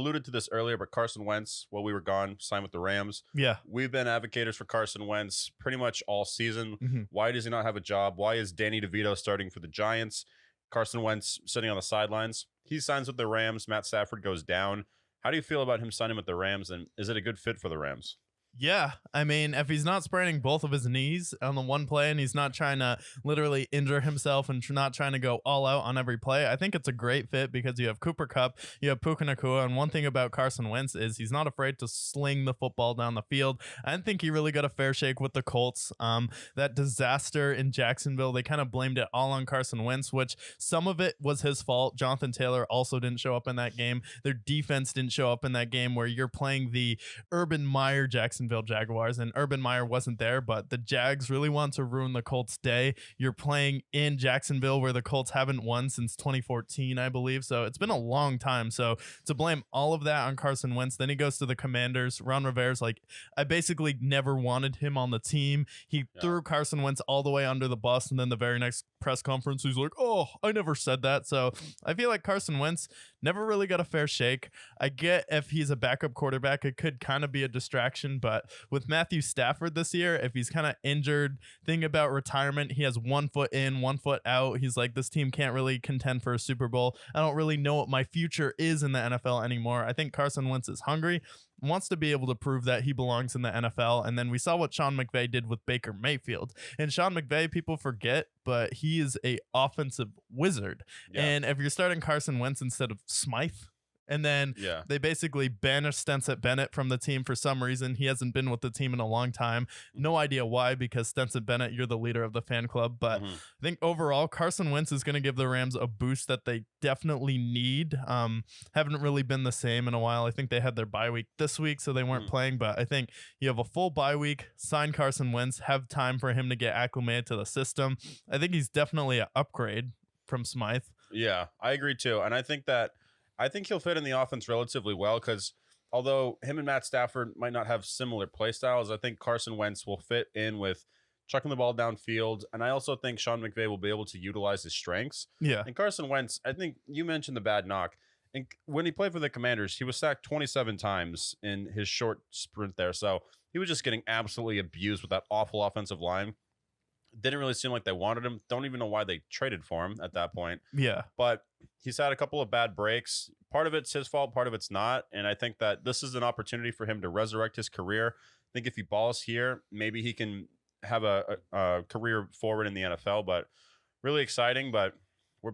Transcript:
alluded to this earlier, but Carson Wentz, while we were gone, signed with the Rams. Yeah. We've been advocates for Carson Wentz pretty much all season. Mhm. Why does he not have a job? Why is Danny DeVito starting for the Giants? Carson Wentz sitting on the sidelines. He signs with the Rams. Matt Stafford goes down. How do you feel about him signing with the Rams, and is it a good fit for the Rams? Yeah, I mean, if he's not spraining both of his knees on the one play and he's not trying to literally injure himself and not trying to go all out on every play, I think it's a great fit because you have Cooper Kupp, you have Puka Nacua, and one thing about Carson Wentz is he's not afraid to sling the football down the field. I didn't think he really got a fair shake with the Colts. That disaster in Jacksonville, they kind of blamed it all on Carson Wentz, which some of it was his fault. Jonathan Taylor also didn't show up in that game. Their defense didn't show up in that game where you're playing the Urban Meyer Jacksonville Jaguars, and Urban Meyer wasn't there, but the Jags really want to ruin the Colts' day. You're playing in Jacksonville where the Colts haven't won since 2014, I believe, so it's been a long time. So to blame all of that on Carson Wentz, then he goes to the Commanders. Ron Rivera's like, I basically never wanted him on the team. He threw Carson Wentz all the way under the bus, and then the very next press conference, he's like, oh, I never said that. So I feel like Carson Wentz never really got a fair shake. I get if he's a backup quarterback, it could kind of be a distraction, but with Matthew Stafford this year, if he's kind of injured, thinking about retirement, he has 1 foot in, 1 foot out. He's like, this team can't really contend for a Super Bowl. I don't really know what my future is in the NFL anymore. I think Carson Wentz is hungry, wants to be able to prove that he belongs in the NFL. And then we saw what Sean McVay did with Baker Mayfield. And Sean McVay, people forget, but he is a offensive wizard. Yeah. And if you're starting Carson Wentz instead of Smythe, and then they basically banished Stetson Bennett from the team for some reason. He hasn't been with the team in a long time. No idea why, because Stetson Bennett, you're the leader of the fan club. But I think overall, Carson Wentz is going to give the Rams a boost that they definitely need. Haven't really been the same in a while. I think they had their bye week this week, so they weren't playing. But I think you have a full bye week, sign Carson Wentz, have time for him to get acclimated to the system. I think he's definitely an upgrade from Smythe. Yeah, I agree too. And I think he'll fit in the offense relatively well because although him and Matt Stafford might not have similar play styles, I think Carson Wentz will fit in with chucking the ball downfield. And I also think Sean McVay will be able to utilize his strengths. Yeah. And Carson Wentz, I think you mentioned the bad knock. And when he played for the Commanders, he was sacked 27 times in his short sprint there. So he was just getting absolutely abused with that awful offensive line. Didn't really seem like they wanted him. Don't even know why they traded for him at that point. Yeah. But he's had a couple of bad breaks. Part of it's his fault, part of it's not. And I think that this is an opportunity for him to resurrect his career. I think if he balls here, maybe he can have a career forward in the NFL. But really exciting. But